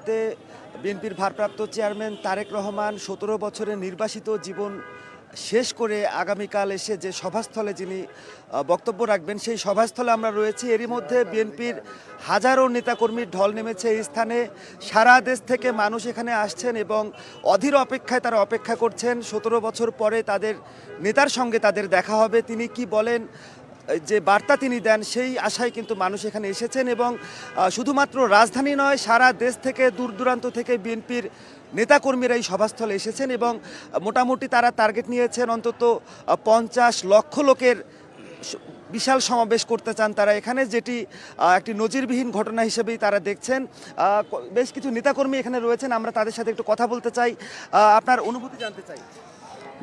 মুহূর্তে বিএনপির ভারপ্রাপ্ত চেয়ারম্যান তারেক রহমান ১৭ বছরের নির্বাসিত জীবন শেষ করে আগামীকাল এসে যে সভাস্থলে যিনি বক্তব্য রাখবেন সেই সভাস্থলে আমরা রয়েছি। এরই মধ্যে বিএনপির হাজারো নেতাকর্মীর ঢল নেমেছে এই স্থানে। সারা দেশ থেকে মানুষ এখানে আসছেন এবং অধীর অপেক্ষায় তারা অপেক্ষা করছেন ১৭ বছর পরে তাদের নেতার সঙ্গে তাদের দেখা হবে। তিনি কি বলেন, যে বার্তা তিনি দেন, সেই আশায় কিন্তু মানুষ এখানে এসেছেন। এবং শুধুমাত্র রাজধানী নয়, সারা দেশ থেকে দূর দূরান্ত থেকে বিএনপির নেতাকর্মীরা এই সভাস্থলে এসেছেন এবং মোটামুটি তারা টার্গেট নিয়েছেন অন্তত ৫০ লক্ষ লোকের বিশাল সমাবেশ করতে চান তারা এখানে, যেটি একটি নজিরবিহীন ঘটনা হিসেবেই তারা দেখছেন। বেশ কিছু নেতাকর্মী এখানে রয়েছেন, আমরা তাদের সাথে একটু কথা বলতে চাই, আপনার অনুভূতি জানতে চাই।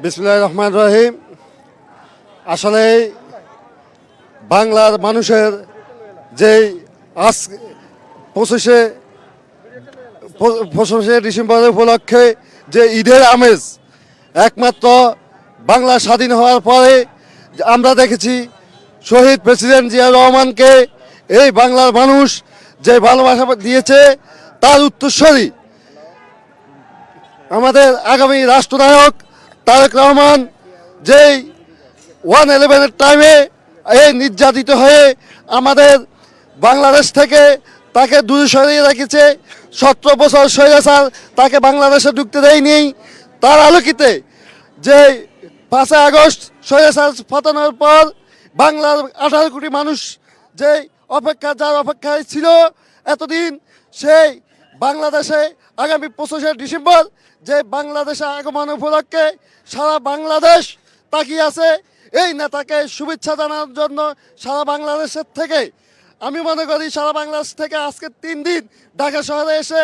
বিসমিল্লাহির রহমানির রহিম। আসলে বাংলার মানুষের যেই আজ ২৫শে ডিসেম্বর উপলক্ষে যে ঈদের আমেজ, একমাত্র বাংলা স্বাধীন হওয়ার পরে আমরা দেখেছি শহীদ প্রেসিডেন্ট জিয়া রহমানকে এই বাংলার মানুষ যে ভালোবাসা দিয়েছে তার উত্তরসূরি আমাদের আগামী রাষ্ট্রনায়ক তারেক রহমান, যেই 1/11-এর টাইমে এই নির্যাতিত হয়ে আমাদের বাংলাদেশ থেকে তাকে দূরে সরিয়ে রেখেছে। 17 বছর স্বৈরাচার তাকে বাংলাদেশে ঢুকতে দেয়নি। তার আলোকিতে যে 5 আগস্ট স্বৈরাচার পতনের পর বাংলার 18 কোটি মানুষ যে যার অপেক্ষায় ছিল এতদিন, সেই বাংলাদেশে আগামী 25শে ডিসেম্বর যে বাংলাদেশে আগমন উপলক্ষে সারা বাংলাদেশ তাকিয়ে আছে এই নেতাকে শুভেচ্ছা জানানোর জন্য। সারা বাংলাদেশের থেকে আমি মনে করি সারা বাংলাদেশ থেকে আজকে 3 দিন ঢাকা শহরে এসে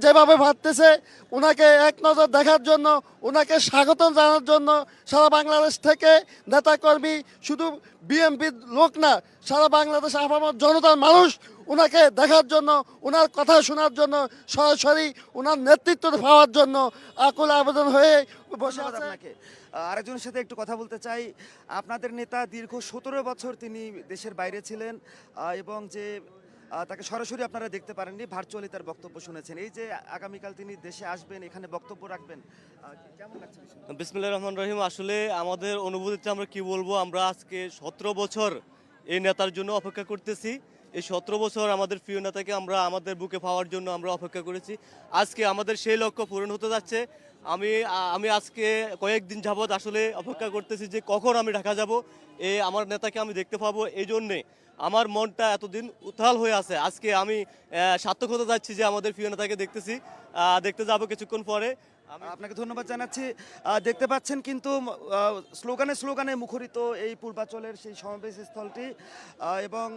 যেভাবে ভাবতেছে ওনাকে এক নজর দেখার জন্য, ওনাকে স্বাগত জানার জন্য সারা বাংলাদেশ থেকে নেতাকর্মী, শুধু বিএনপির লোক না, সারা বাংলাদেশ আপামর জনতার মানুষ ওনাকে দেখার জন্য, ওনার কথা শোনার জন্য, সরাসরি ওনার নেতৃত্ব পাওয়ার জন্য আকুল আবেদন হয়ে বসে আছে। আরেকজনের সাথে একটু কথা বলতে চাই। আপনাদের নেতা দীর্ঘ ১৭ বছর তিনি দেশের বাইরে ছিলেন এবং যে তাকে সরাসরি আপনারা দেখতে পারেননি, ভার্চুয়ালি তার বক্তব্য শুনেছেন। এই যে আগামীকাল তিনি দেশে আসবেন, এখানে বক্তব্য রাখবেন, কেমন লাগছে? বিসমিল্লাহির রহমানির রহিম। আসলে আমাদের অনুভূতিতে আমরা কি বলবো, আমরা আজকে 17 বছর এই নেতার জন্য অপেক্ষা করতেছি। এই 17 বছর আমাদের প্রিয় নেতাকে আমরা আমাদের বুকে পাওয়ার জন্য আমরা অপেক্ষা করেছি। আজকে আমাদের সেই লক্ষ্য পূরণ হতে যাচ্ছে। আমি আজকে কয়েকদিন যাবৎ আসলে অপেক্ষা করতেছি যে কখন আমি ঢাকা যাব, আমার নেতাকে আমি দেখতে পাবো। এই জন্যে আমার মনটা এতদিন উত্তাল হয়ে আছে। আজকে আমি সার্থক হতে যাচ্ছি যে আমাদের প্রিয় নেতাকে দেখতে যাব কিছুক্ষণ পরে। আপনাকে ধন্যবাদ জানাচ্ছি। দেখতে পাচ্ছেন কিন্তু স্লোগানে স্লোগানে মুখরিত এই পূর্বাচলের সেই সমাবেশ স্থলটি এবং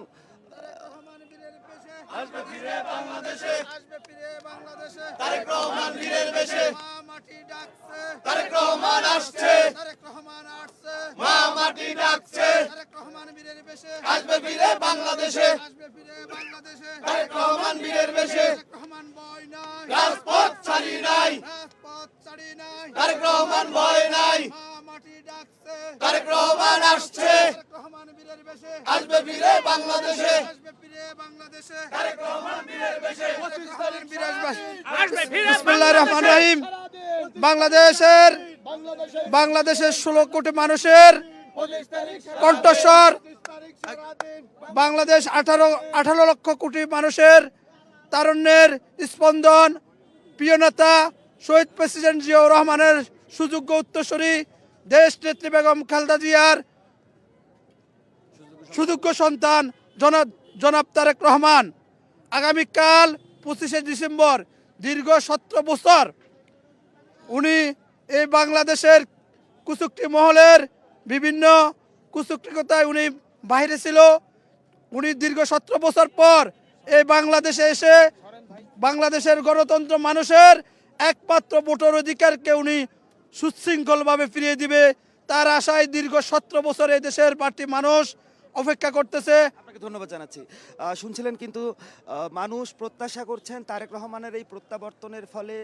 আসবে ফিরে বাংলাদেশে, আসবে ফিরে বাংলাদেশে, তারেক রহমান বীরের বেশে, মা মাটি ডাকছে, তারেক রহমান আসছে, তারেক রহমান আসছে, মা মাটি ডাকছে, তারেক রহমান বীরের বেশে, আসবে ফিরে বাংলাদেশে, আসবে ফিরে বাংলাদেশে, তারেক রহমান বীরের বেশে, তারেক রহমান ভয় নাই, রাজপথ ছাড়ি নাই, রাজপথ ছাড়ি নাই, তারেক রহমান ভয় নাই, মা মাটি ডাকছে, তারেক রহমান আসছে, তারেক রহমান বীরের বেশে, আসবে ফিরে বাংলাদেশে, আসবে ফিরে বাংলাদেশে, তারেক রহমান বীরের বেশে, 25 তারিখ বিরাজবাসী। আসবে ফিরে বিসমিল্লাহির রহমানির রহিম। বাংলাদেশের 16 কোটি মানুষের কণ্ঠস্বর, বাংলাদেশ 18 লক্ষ কোটি মানুষের তারুণ্যের স্পন্দন, প্রিয় নেতা শহীদ প্রেসিডেন্ট জিয়াউর রহমানের সুযোগ্য উত্তরসূরি দেশ নেত্রী বেগম খালেদা জিয়ার সুযোগ্য সন্তান জনাব তারেক রহমান আগামীকাল 25শে ডিসেম্বর দীর্ঘ 17 বছর উনি এই বাংলাদেশের কুচক্রী মহলের বিভিন্ন কুচক্রিকতায় উনি বাইরে ছিল। উনি দীর্ঘ 17 বছর পর এই বাংলাদেশে এসে বাংলাদেশের গণতন্ত্র মানুষের একমাত্র ভোটার অধিকারকে উনি সুশৃঙ্খলভাবে ফিরিয়ে দিবে, তার আশায় দীর্ঘ 17 বছর এই দেশের পার্টি মানুষ অপেক্ষা করতেছে। আপনাকে ধন্যবাদ জানাচ্ছি। শুনছিলেন কিন্তু মানুষ প্রত্যাশা করছেন তারেক রহমানের এই প্রত্যাবর্তনের ফলে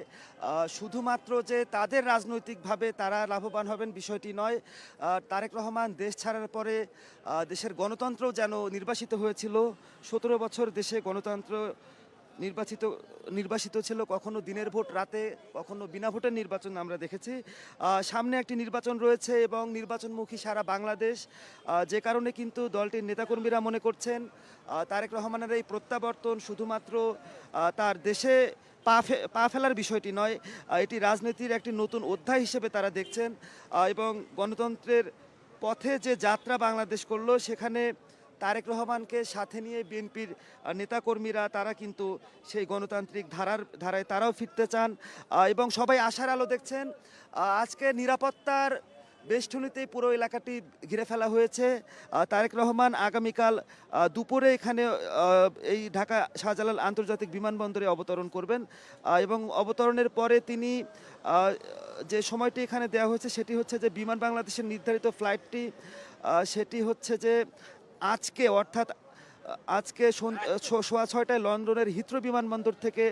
শুধুমাত্র যে তাদের রাজনৈতিকভাবে তারা লাভবান হবেন বিষয়টি নয়, তারেক রহমান দেশ ছাড়ার পরে দেশের গণতন্ত্র যেন নির্বাসিত হয়েছিল। 17 বছর দেশে গণতন্ত্র নির্বাচিত ছিল, কখনো দিনের ভোট রাতে, কখনো বিনা ভোটের নির্বাচন আমরা দেখেছি। সামনে একটি নির্বাচন রয়েছে এবং নির্বাচনমুখী সারা বাংলাদেশ, যে কারণে কিন্তু দলটির নেতাকর্মীরা মনে করছেন তারেক রহমানের এই প্রত্যাবর্তন শুধুমাত্র তার দেশে পা ফেলার বিষয়টি নয়, এটি রাজনীতির একটি নতুন অধ্যায় হিসেবে তারা দেখছেন। এবং গণতন্ত্রের পথে যে যাত্রা বাংলাদেশ করলো, সেখানে তারেক রহমানকে সাথে নিয়ে বিএনপির নেতাকর্মীরা তারা কিন্তু সেই গণতান্ত্রিক ধারায় তারাও ফিরতে চান এবং সবাই আশার আলো দেখছেন। আজকে নিরাপত্তার বেষ্টনীতেই পুরো এলাকাটি ঘিরে ফেলা হয়েছে। তারেক রহমান আগামীকাল দুপুরে এখানে এই ঢাকা শাহজালাল আন্তর্জাতিক বিমানবন্দরে অবতরণ করবেন এবং অবতরণের পরে তিনি যে সময়টি এখানে দেওয়া হয়েছে সেটি হচ্ছে যে বিমান বাংলাদেশের নির্ধারিত ফ্লাইটটি সেটি হচ্ছে যে আজকে, অর্থাৎ আজকে সোয়া 6টায় লন্ডনের হিথ্রো বিমানবন্দর থেকে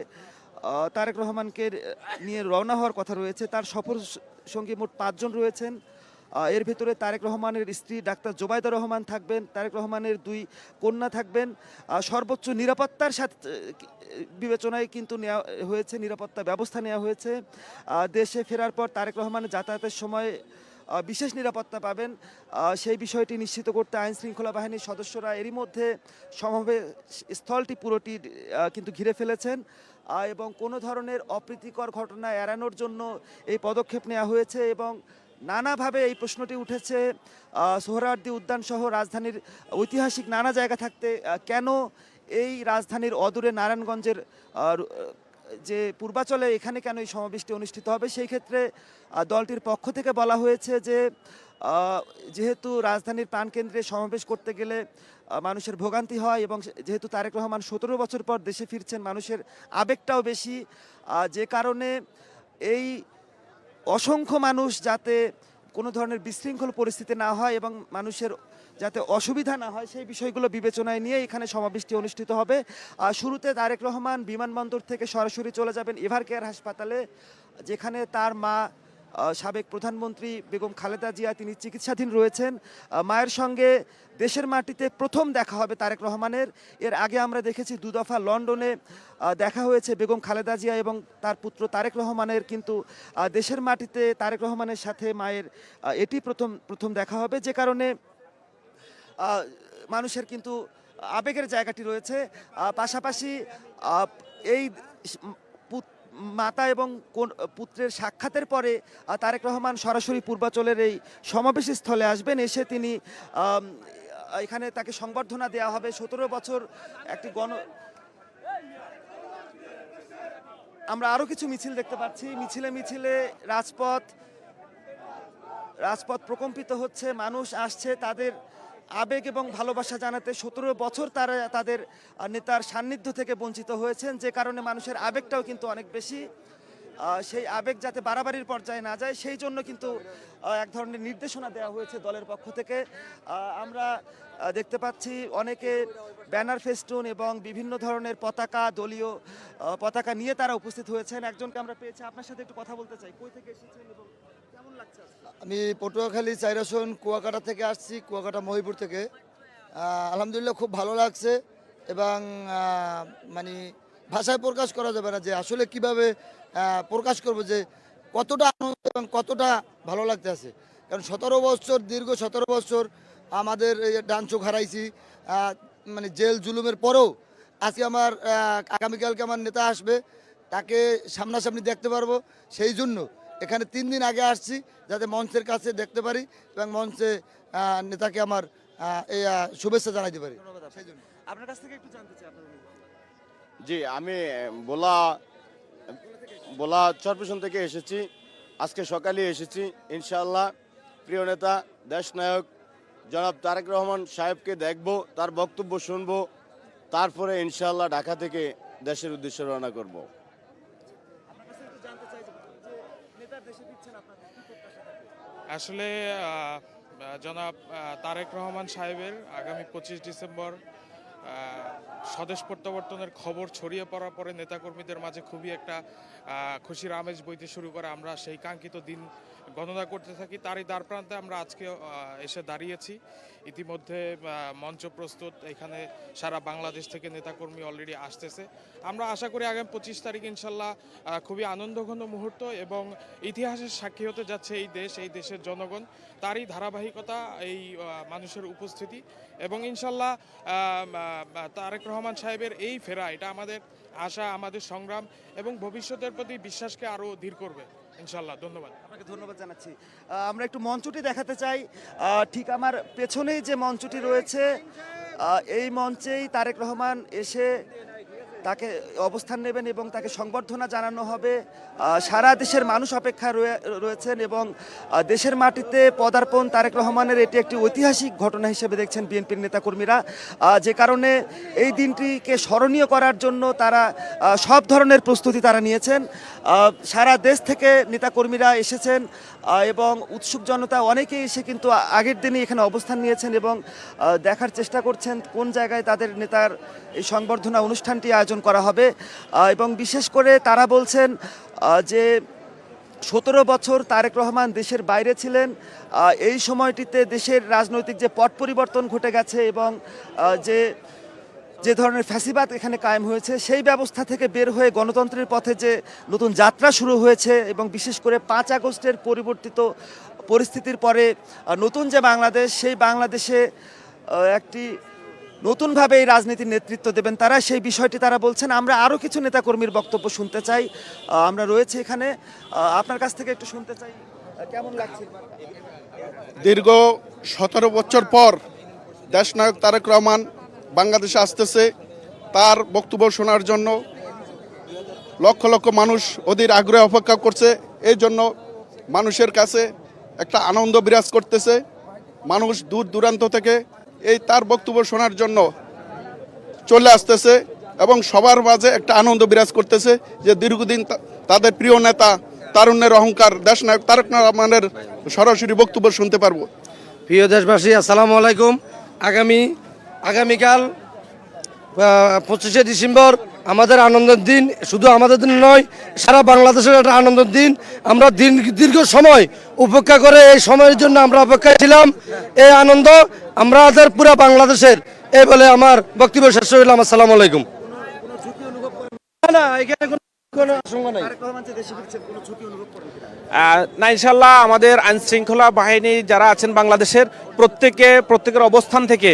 তারেক রহমানকে নিয়ে রওনা হওয়ার কথা রয়েছে। তার সফর সঙ্গী মোট 5 জন রয়েছেন। এর ভিতরে তারেক রহমানের স্ত্রী ডাক্তার জোবাইদা রহমান থাকবেন, তারেক রহমানের 2 কন্যা থাকবেন। সর্বোচ্চ নিরাপত্তার সাথে বিবেচনায় কিন্তু নেওয়া হয়েছে, নিরাপত্তা ব্যবস্থা নেওয়া হয়েছে। দেশে ফেরার পর তারেক রহমানের যাতায়াতের সময় বিশেষ নিরাপত্তা পাবেন, সেই বিষয়টি নিশ্চিত করতে আইন শৃঙ্খলা বাহিনীর সদস্যরা এরই মধ্যে সমাবেশ স্থলটি পুরোটি কিন্তু ঘিরে ফেলেছেন এবং কোনো ধরনের অপ্রীতিকর ঘটনা এড়ানোর জন্য এই পদক্ষেপ নেওয়া হয়েছে। এবং নানাভাবে এই প্রশ্নটি উঠেছে, সোহরাওয়ার্দী উদ্যান সহ রাজধানীর ঐতিহাসিক নানা জায়গা থাকতে কেন এই রাজধানীর অদূরে নারায়ণগঞ্জের যে পূর্বাচলে এখানে কেন এই সমাবেশটি অনুষ্ঠিত হবে। সেই ক্ষেত্রে দলটির পক্ষ থেকে বলা হয়েছে যে যেহেতু রাজধানীর প্রাণকেন্দ্রে সমাবেশ করতে গেলে মানুষের ভোগান্তি হয় এবং যেহেতু তারেক রহমান 17 বছর পর দেশে ফিরছেন, মানুষের আবেগটাও বেশি, যে কারণে এই অসংখ্য মানুষ যাতে কোনো ধরনের বিশৃঙ্খল পরিস্থিতি না হয় এবং মানুষের যাতে অসুবিধা না হয় সেই বিষয়গুলো বিবেচনায় নিয়ে এখানে সমাবেশটি অনুষ্ঠিত হবে। শুরুতে তারেক রহমান বিমানবন্দর থেকে সরাসরি চলে যাবেন এভার কেয়ার হাসপাতালে, যেখানে তার মা সাবেক প্রধানমন্ত্রী বেগম খালেদা জিয়া তিনি চিকিৎসাধীন রয়েছেন। মায়ের সঙ্গে দেশের মাটিতে প্রথম দেখা হবে তারেক রহমানের। এর আগে আমরা দেখেছি 2 দফা লন্ডনে দেখা হয়েছে বেগম খালেদা জিয়া এবং তার পুত্র তারেক রহমানের, কিন্তু দেশের মাটিতে তারেক রহমানের সাথে মায়ের এটি প্রথম দেখা হবে, যে কারণে মানুষের কিন্তু আবেগের জায়গাটি রয়েছে। পাশাপাশি এই মাতা এবং পুত্রের সাক্ষাতের পরে তারেক রহমান সরাসরি পূর্বাচলের এই সমাবেশ স্থলে আসবেন। এসে তিনি এখানে তাকে সংবর্ধনা দেওয়া হবে। 17 বছর একটি আমরা আরও কিছু মিছিল দেখতে পাচ্ছি। মিছিলে রাজপথ প্রকম্পিত হচ্ছে, মানুষ আসছে তাদের আবেগ এবং ভালোবাসা জানাতে। 17 বছর তারা তাদের নেতার সান্নিধ্য থেকে বঞ্চিত হয়েছেন, যে কারণে মানুষের আবেগটাও কিন্তু অনেক বেশি। সেই আবেগ যাতে বাড়াবাড়ির পর্যায়ে না যায় সেই জন্য কিন্তু এক ধরনের নির্দেশনা দেওয়া হয়েছে দলের পক্ষ থেকে। আমরা দেখতে পাচ্ছি অনেকে ব্যানার, ফেস্টুন এবং বিভিন্ন ধরনের পতাকা, দলীয় পতাকা নিয়ে তারা উপস্থিত হয়েছেন। একজনকে আমরা পেয়েছি, আপনার সাথে একটু কথা বলতে চাই। কই থেকে এসেছেন এবং কেমন লাগছে? আমি পটুয়াখালী 4 আসন কুয়াকাটা থেকে আসছি, কুয়াকাটা মহিপুর থেকে। আলহামদুলিল্লাহ খুব ভালো লাগছে এবং মানে ভাষায় প্রকাশ করা যাবে না যে আসলে কিভাবে প্রকাশ করব যে কতটা আনন্দ এবং কতটা ভালো লাগতে আছে। কারণ 17 বছর, দীর্ঘ 17 বছর আমাদের ডান চোখ হারাইছি, মানে জেল জুলুমের পরেও আজকে আমার আগামীকালকে আমার নেতা আসবে, তাকে সামনাসামনি দেখতে পারবো। সেই জন্য এখানে 3 দিন আগে আসছি যাতে মঞ্চের কাছে দেখতে পারি এবং মঞ্চে নেতাকে আমার এই শুভেচ্ছা জানাইতে পারি। সেই জন্য আপনার কাছ থেকে একটু জানতে চাই আপনার অনুভূতি। জি, আমি বোলা চরপেশন থেকে এসেছি। আজকে সকালে এসেছি। ইনশাআল্লাহ প্রিয় নেতা দেশনায়ক জনাব তারেক রহমান সাহেবকে দেখব, তার বক্তব্য শুনব, তারপরে ইনশাআল্লাহ ঢাকা থেকে দেশের উদ্দেশ্যে রওনা করব। আসলে জনাব তারেক রহমান সাহেবের আগামী 25 ডিসেম্বর স্বদেশ প্রত্যাবর্তনের খবর ছড়িয়ে পড়ার পরে নেতাকর্মীদের মাঝে খুবই একটা খুশির আমেজ বইতে শুরু করে। আমরা সেই কাঙ্ক্ষিত দিন গণনা করতে থাকি, তারই দ্বারপ্রান্তে আমরা আজকে এসে দাঁড়িয়েছি। ইতিমধ্যে মঞ্চ প্রস্তুত, এখানে সারা বাংলাদেশ থেকে নেতাকর্মী অলরেডি আসতেছে। আমরা আশা করি আগামী 25 তারিখ ইনশাল্লাহ খুবই আনন্দঘন মুহূর্ত এবং ইতিহাসের সাক্ষী হতে যাচ্ছে এই দেশ, এই দেশের জনগণ। তারই ধারাবাহিকতা এই মানুষের উপস্থিতি এবং ইনশাল্লাহ তারেক রহমান সাহেবের এই ফেরা, এটা আমাদের আশা, আমাদের সংগ্রাম এবং ভবিষ্যতের প্রতি বিশ্বাসকে আরও দৃঢ় করবে ইনশাল্লাহ। ধন্যবাদ। আপনাকে ধন্যবাদ জানাচ্ছি। আমরা একটু মঞ্চটি দেখাতে চাই। ঠিক আমার পেছনেই যে মঞ্চটি রয়েছে, এই মঞ্চেই তারেক রহমান এসে তাকে অবস্থান নেবেন এবং তাকে সংবর্ধনা জানানো হবে। সারা দেশের মানুষ অপেক্ষা রয়েছেন এবং দেশের মাটিতে পদার্পণ তারেক রহমানের এটি একটি ঐতিহাসিক ঘটনা হিসেবে দেখছেন বিএনপির নেতাকর্মীরা, যে কারণে এই দিনটিকে স্মরণীয় করার জন্য তারা সব ধরনের প্রস্তুতি তারা নিয়েছেন। সারা দেশ থেকে নেতাকর্মীরা এসেছেন এবং উৎসুক জনতা অনেকেই এসে কিন্তু আগের দিনই এখানে অবস্থান নিয়েছেন এবং দেখার চেষ্টা করছেন কোন জায়গায় তাদের নেতার এই সংবর্ধনা অনুষ্ঠানটি আয়োজন করা হবে। এবং বিশেষ করে তারা বলছেন যে 17 বছর তারেক রহমান দেশের বাইরে ছিলেন, এই সময়টিতে দেশের রাজনৈতিক যে পট পরিবর্তন ঘটে গেছে এবং যে ধরনের ফ্যাসিবাদ এখানে কায়েম হয়েছে, সেই ব্যবস্থা থেকে বের হয়ে গণতন্ত্রের পথে যে নতুন যাত্রা শুরু হয়েছে এবং বিশেষ করে 5 আগস্টের পরিবর্তিত পরিস্থিতির পরে নতুন যে বাংলাদেশ, সেই বাংলাদেশে একটি নতুনভাবে এই রাজনীতির নেতৃত্ব দেবেন তারা, সেই বিষয়টি তারা বলছেন। আমরা আরও কিছু নেতাকর্মীর বক্তব্য শুনতে চাই। আমরা রয়েছে এখানে, আপনার কাছ থেকে একটু শুনতে চাই, কেমন লাগছে? দীর্ঘ 17 বছর পর দেশনায়ক তারেক রহমান বাংলাদেশে আসতেছে। তার বক্তব্য শোনার জন্য লক্ষ লক্ষ মানুষ অধীর আগ্রহে অপেক্ষা করছে। এই জন্য মানুষের কাছে একটা আনন্দ বিরাজ করতেছে। মানুষ দূর দূরান্ত থেকে এই তার বক্তব্য শোনার জন্য চলে আসতেছে এবং সবার মাঝে একটা আনন্দ বিরাজ করতেছে যে দীর্ঘদিন তাদের প্রিয় নেতা, তারুণ্যের অহংকার দেশনায়ক তারেক রহমানের সরাসরি বক্তব্য শুনতে পারবো। প্রিয় দেশবাসী, আসসালামু আলাইকুম। আগামীকাল 25শে ডিসেম্বর আমাদের আনন্দের দিন, শুধু আমাদের দিন নয়, সারা বাংলাদেশের একটা আনন্দের দিন। আমরা দীর্ঘ সময় উপেক্ষা করে এই সময়ের জন্য আমরা অপেক্ষায় ছিলাম। এই আনন্দ আমাদের পুরো বাংলাদেশের, এই বলে আমার বক্তব্য শেষ হইলাম। আসসালামু আলাইকুম। না, এখানে কোনো আশঙ্কা নাই। না, ইনশাল্লাহ আমাদের আইন শৃঙ্খলা বাহিনী যারা আছেন বাংলাদেশের প্রত্যেকের অবস্থান থেকে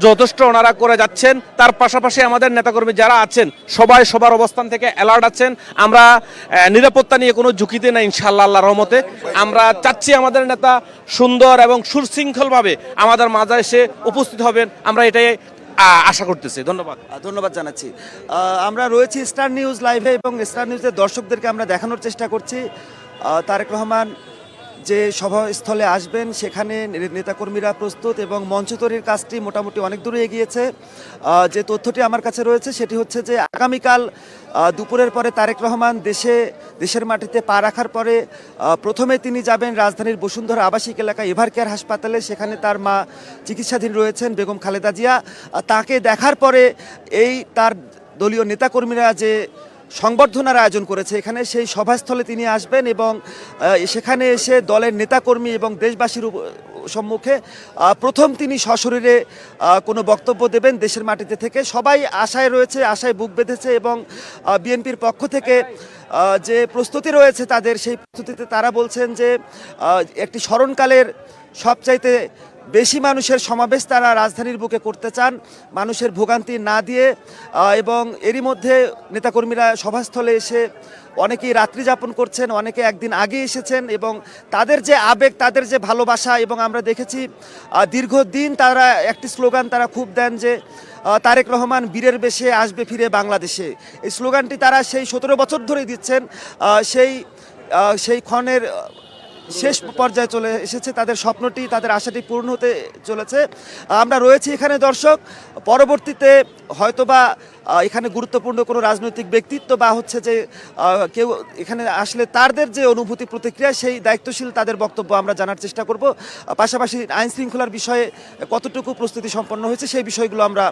যথেষ্ট ওনারা করে যাচ্ছেন। তার পাশাপাশি আমাদের নেতাকর্মী যারা আছেন সবাই সবার অবস্থান থেকে অ্যালার্ট আছেন। আমরা নিরাপত্তা নিয়ে কোনো ঝুঁকিতে না ইনশাল্লাহ, আল্লাহর রহমতে। আমরা চাচ্ছি আমাদের নেতা সুন্দর এবং সুশৃঙ্খলভাবে আমাদের মাঝে এসে উপস্থিত হবেন, আমরা এটাই আশা করতেছি। ধন্যবাদ জানাচ্ছি। আমরা রয়েছি স্টার নিউজ লাইভে এবং স্টার নিউজের দর্শকদেরকে আমরা দেখানোর চেষ্টা করছি তারেক রহমান যে সভাস্থলে আসবেন সেখানে নেতাকর্মীরা প্রস্তুত এবং মঞ্চ তৈরির কাজটি মোটামুটি অনেক দূরে এগিয়েছে। যে তথ্যটি আমার কাছে রয়েছে সেটি হচ্ছে যে আগামীকাল দুপুরের পরে তারেক রহমান দেশের মাটিতে পা রাখার পরে প্রথমে তিনি যাবেন রাজধানীর বসুন্ধরা আবাসিক এলাকা এভার কেয়ার হাসপাতালে। সেখানে তার মা চিকিৎসাধীন রয়েছেন, বেগম খালেদা জিয়া। তাকে দেখার পরে তার দলীয় নেতাকর্মীরা যে সংবর্ধনার আয়োজন করেছে এখানে, সেই সভাস্থলে তিনি আসবেন এবং সেখানে এসে দলের নেতাকর্মী এবং দেশবাসীর সম্মুখে প্রথম তিনি সশরীরে কোনো বক্তব্য দেবেন দেশের মাটিতে থেকে। সবাই আশায় রয়েছে, আশায় বুক বেঁধেছে এবং বিএনপির পক্ষ থেকে যে প্রস্তুতি রয়েছে তাদের, সেই প্রস্তুতিতে তারা বলছেন যে একটি স্মরণকালের সবচাইতে বেশি মানুষের সমাবেশ তারা রাজধানীর বুকে করতে চান, মানুষের ভোগান্তি না দিয়ে। এবং এরই মধ্যে নেতাকর্মীরা সভাস্থলে এসে অনেকেই রাত্রি যাপন করছেন, অনেকে একদিন আগে এসেছেন এবং তাদের যে আবেগ, তাদের যে ভালোবাসা, এবং আমরা দেখেছি দীর্ঘদিন তারা একটি স্লোগান তারা খুব দেন যে তারেক রহমান বীরের বেশে আসবে ফিরে বাংলাদেশে। এই স্লোগানটি তারা সেই 17 বছর ধরেই দিচ্ছেন। সেই ক্ষণের শেষ পর্যায়ে চলে এসেছে, তাদের স্বপ্নটি, তাদের আশাটি পূর্ণ হতে চলেছে। আমরা রয়েছি এখানে দর্শক, পরবর্তীতে হয়তোবা এখানে গুরুত্বপূর্ণ কোনো রাজনৈতিক ব্যক্তিত্ব বা হচ্ছে যে কেউ এখানে আসলে তাদের যে অনুভূতি প্রতিক্রিয়া, সেই দায়িত্বশীল তাদের বক্তব্য আমরা জানার চেষ্টা করব। পাশাপাশি আইন শৃঙ্খলার বিষয়ে কতটুকু প্রস্তুতি সম্পন্ন হয়েছে সেই বিষয়গুলো আমরা